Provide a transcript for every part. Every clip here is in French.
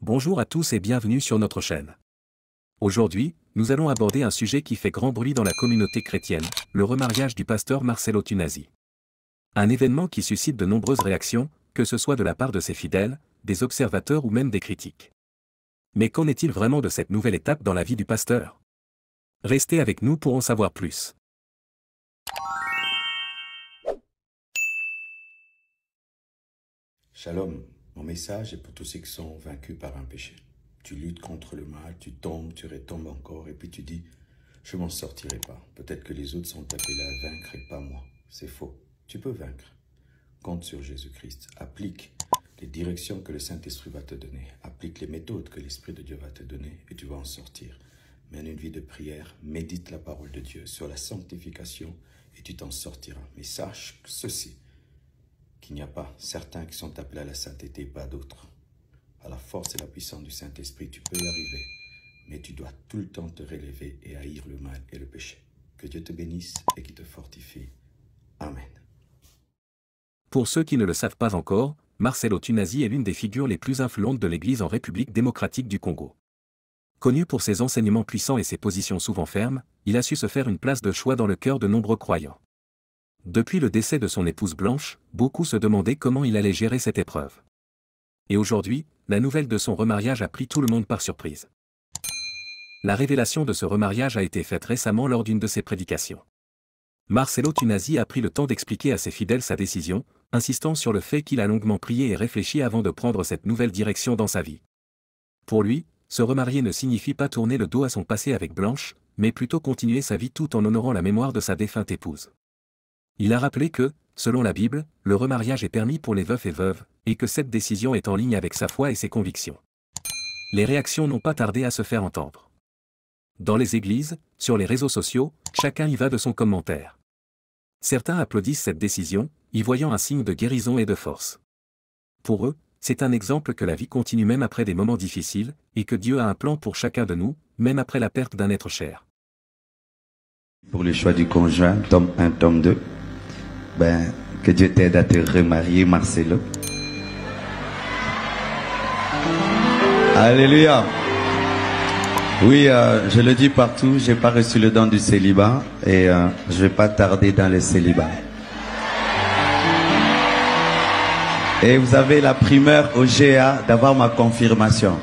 Bonjour à tous et bienvenue sur notre chaîne. Aujourd'hui, nous allons aborder un sujet qui fait grand bruit dans la communauté chrétienne, le remariage du pasteur Marcelo Tunasi. Un événement qui suscite de nombreuses réactions, que ce soit de la part de ses fidèles, des observateurs ou même des critiques. Mais qu'en est-il vraiment de cette nouvelle étape dans la vie du pasteur? Restez avec nous pour en savoir plus. Shalom, mon message est pour tous ceux qui sont vaincus par un péché. Tu luttes contre le mal, tu tombes, tu retombes encore, et puis tu dis, je m'en sortirai pas. Peut-être que les autres sont appelés à vaincre et pas moi. C'est faux. Tu peux vaincre. Compte sur Jésus-Christ. Applique les directions que le Saint-Esprit va te donner. Applique les méthodes que l'Esprit de Dieu va te donner et tu vas en sortir. Mène une vie de prière, médite la parole de Dieu sur la sanctification et tu t'en sortiras. Mais sache ceci, qu'il n'y a pas certains qui sont appelés à la sainteté et pas d'autres. À la force et la puissance du Saint-Esprit, tu peux y arriver, mais tu dois tout le temps te relever et haïr le mal et le péché. Que Dieu te bénisse et qu'il te fortifie. Amen. Pour ceux qui ne le savent pas encore, Marcelo Tunasi est l'une des figures les plus influentes de l'Église en République démocratique du Congo. Connu pour ses enseignements puissants et ses positions souvent fermes, il a su se faire une place de choix dans le cœur de nombreux croyants. Depuis le décès de son épouse Blanche, beaucoup se demandaient comment il allait gérer cette épreuve. Et aujourd'hui, la nouvelle de son remariage a pris tout le monde par surprise. La révélation de ce remariage a été faite récemment lors d'une de ses prédications. Marcelo Tunasi a pris le temps d'expliquer à ses fidèles sa décision, insistant sur le fait qu'il a longuement prié et réfléchi avant de prendre cette nouvelle direction dans sa vie. Pour lui, se remarier ne signifie pas tourner le dos à son passé avec Blanche, mais plutôt continuer sa vie tout en honorant la mémoire de sa défunte épouse. Il a rappelé que, selon la Bible, le remariage est permis pour les veufs et veuves, et que cette décision est en ligne avec sa foi et ses convictions. Les réactions n'ont pas tardé à se faire entendre. Dans les églises, sur les réseaux sociaux, chacun y va de son commentaire. Certains applaudissent cette décision, y voyant un signe de guérison et de force. Pour eux, c'est un exemple que la vie continue même après des moments difficiles, et que Dieu a un plan pour chacun de nous, même après la perte d'un être cher. Pour le choix du conjoint, tome 1, tome 2, que Dieu t'aide à te remarier, Marcelo. Alléluia. Oui, je le dis partout, j'ai pas reçu le don du célibat et je vais pas tarder dans le célibat. Et vous avez la primeur au GA d'avoir ma confirmation.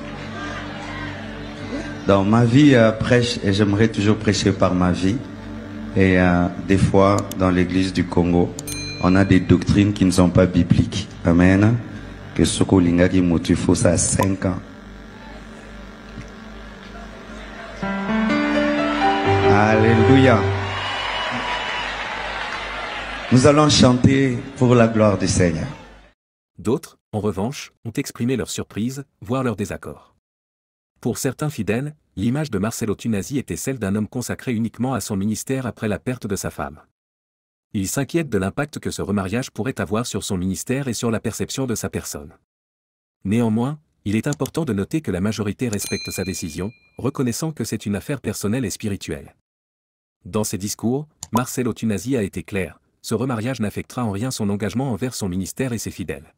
Dans ma vie, prêche, et j'aimerais toujours prêcher par ma vie. Et des fois, dans l'église du Congo, on a des doctrines qui ne sont pas bibliques. Amen. Que Sokolinga qui motive, faut ça à 5 ans. Alléluia. Nous allons chanter pour la gloire du Seigneur. D'autres, en revanche, ont exprimé leur surprise, voire leur désaccord. Pour certains fidèles, l'image de Marcelo Tunasi était celle d'un homme consacré uniquement à son ministère après la perte de sa femme. Ils s'inquiètent de l'impact que ce remariage pourrait avoir sur son ministère et sur la perception de sa personne. Néanmoins, il est important de noter que la majorité respecte sa décision, reconnaissant que c'est une affaire personnelle et spirituelle. Dans ses discours, Marcelo Tunasi a été clair, ce remariage n'affectera en rien son engagement envers son ministère et ses fidèles.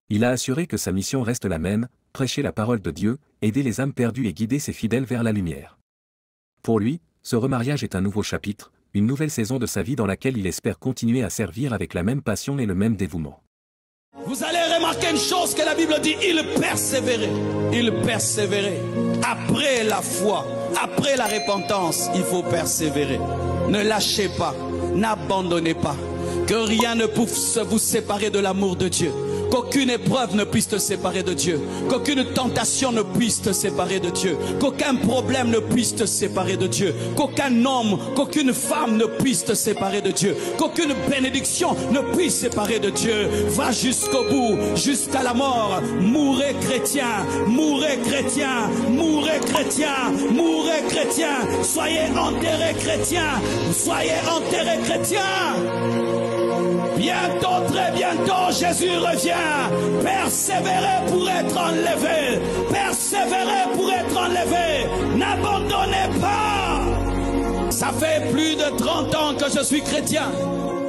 Il a assuré que sa mission reste la même, prêcher la parole de Dieu, aider les âmes perdues et guider ses fidèles vers la lumière. Pour lui, ce remariage est un nouveau chapitre, une nouvelle saison de sa vie dans laquelle il espère continuer à servir avec la même passion et le même dévouement. Vous allez remarquer une chose que la Bible dit, il persévérait. Il persévérait. Après la foi, après la repentance, il faut persévérer. Ne lâchez pas, n'abandonnez pas. Que rien ne puisse vous séparer de l'amour de Dieu. Qu'aucune épreuve ne puisse te séparer de Dieu. Qu'aucune tentation ne puisse te séparer de Dieu. Qu'aucun problème ne puisse te séparer de Dieu. Qu'aucun homme, qu'aucune femme ne puisse te séparer de Dieu. Qu'aucune bénédiction ne puisse séparer de Dieu. Va jusqu'au bout, jusqu'à la mort. Mourez chrétien, mourez chrétien, mourez chrétien, mourez chrétien. Soyez enterrés chrétiens, soyez enterrés chrétiens. Bientôt, très bientôt, Jésus revient. Persévérez pour être enlevé. Persévérez pour être enlevé. N'abandonnez pas. Ça fait plus de 30 ans que je suis chrétien.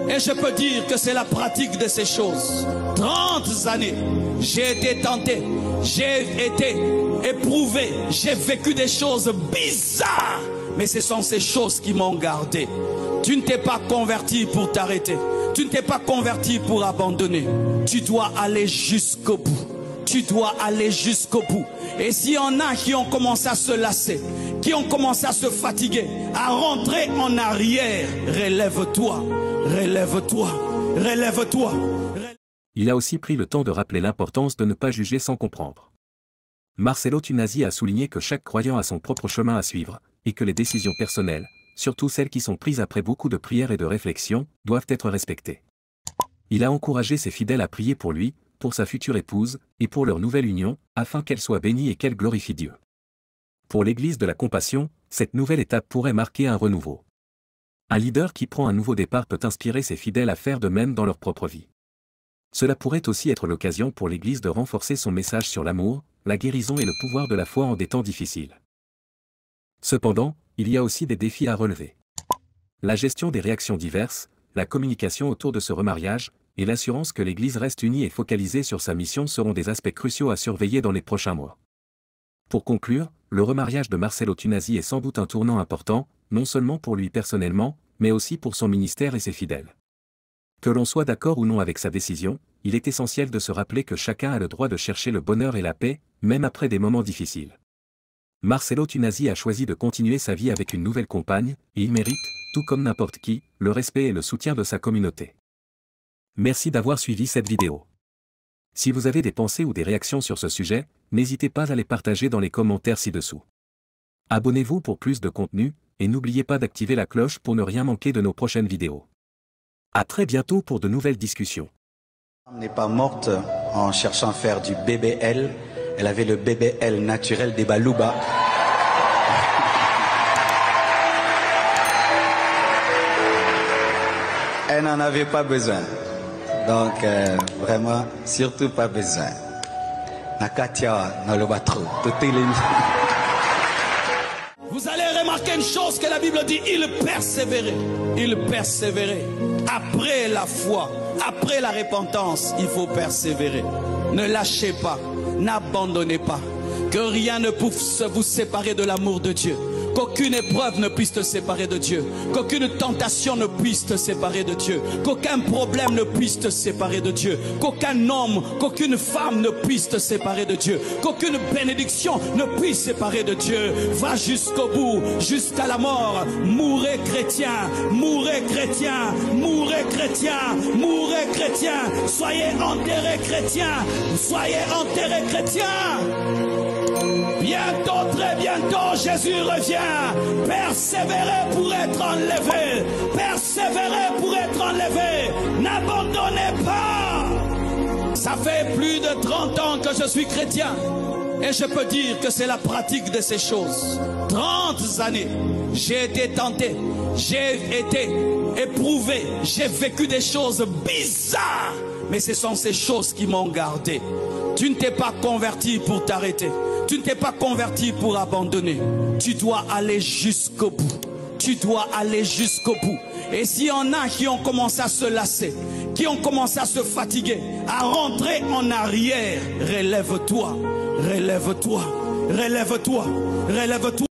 Et je peux dire que c'est la pratique de ces choses. 30 années, j'ai été tenté. j'ai été éprouvé, j'ai vécu des choses bizarres, mais ce sont ces choses qui m'ont gardé. Tu ne t'es pas converti pour t'arrêter. Tu ne t'es pas converti pour abandonner. Tu dois aller jusqu'au bout. Tu dois aller jusqu'au bout. Et s'il y en a qui ont commencé à se lasser, qui ont commencé à se fatiguer, à rentrer en arrière, relève-toi, relève-toi, relève-toi. Il a aussi pris le temps de rappeler l'importance de ne pas juger sans comprendre. Marcello Tunasi a souligné que chaque croyant a son propre chemin à suivre, et que les décisions personnelles, surtout celles qui sont prises après beaucoup de prières et de réflexions, doivent être respectées. Il a encouragé ses fidèles à prier pour lui, pour sa future épouse, et pour leur nouvelle union, afin qu'elle soit bénie et qu'elle glorifie Dieu. Pour l'Église de la Compassion, cette nouvelle étape pourrait marquer un renouveau. Un leader qui prend un nouveau départ peut inspirer ses fidèles à faire de même dans leur propre vie. Cela pourrait aussi être l'occasion pour l'Église de renforcer son message sur l'amour, la guérison et le pouvoir de la foi en des temps difficiles. Cependant, il y a aussi des défis à relever. La gestion des réactions diverses, la communication autour de ce remariage, et l'assurance que l'Église reste unie et focalisée sur sa mission seront des aspects cruciaux à surveiller dans les prochains mois. Pour conclure, le remariage de Marcello Tunasi est sans doute un tournant important, non seulement pour lui personnellement, mais aussi pour son ministère et ses fidèles. Que l'on soit d'accord ou non avec sa décision, il est essentiel de se rappeler que chacun a le droit de chercher le bonheur et la paix, même après des moments difficiles. Marcello Tunasi a choisi de continuer sa vie avec une nouvelle compagne, et il mérite, tout comme n'importe qui, le respect et le soutien de sa communauté. Merci d'avoir suivi cette vidéo. Si vous avez des pensées ou des réactions sur ce sujet, n'hésitez pas à les partager dans les commentaires ci-dessous. Abonnez-vous pour plus de contenu, et n'oubliez pas d'activer la cloche pour ne rien manquer de nos prochaines vidéos. À très bientôt pour de nouvelles discussions. Elle n'est pas morte en cherchant à faire du BBL, elle avait le BBL naturel des Balouba. Elle n'en avait pas besoin. Donc, vraiment, surtout pas besoin. Nakatia, Nalobatro, tout est Vous allez remarquer une chose que la Bible dit, il persévérait. Il persévérait. Après la foi, après la repentance, il faut persévérer. Ne lâchez pas, n'abandonnez pas. Que rien ne puisse vous séparer de l'amour de Dieu. Qu'aucune épreuve ne puisse te séparer de Dieu. Qu'aucune tentation ne puisse te séparer de Dieu. Qu'aucun problème ne puisse te séparer de Dieu. Qu'aucun homme, qu'aucune femme ne puisse te séparer de Dieu. Qu'aucune bénédiction ne puisse séparer de Dieu. Va jusqu'au bout, jusqu'à la mort. Mourez chrétien, mourez chrétien, mourez chrétien, mourez chrétien. Soyez enterrés chrétiens, soyez enterrés chrétiens. Bientôt, très bientôt, Jésus revient. Persévérez pour être enlevé. Persévérez pour être enlevé. N'abandonnez pas. Ça fait plus de 30 ans que je suis chrétien. Et je peux dire que c'est la pratique de ces choses. 30 années, j'ai été tenté, j'ai été éprouvé, j'ai vécu des choses bizarres. Mais ce sont ces choses qui m'ont gardé. Tu ne t'es pas converti pour t'arrêter. Tu ne t'es pas converti pour abandonner. Tu dois aller jusqu'au bout. Tu dois aller jusqu'au bout. Et s'il y en a qui ont commencé à se lasser, qui ont commencé à se fatiguer, à rentrer en arrière, relève-toi, relève-toi, relève-toi, relève-toi.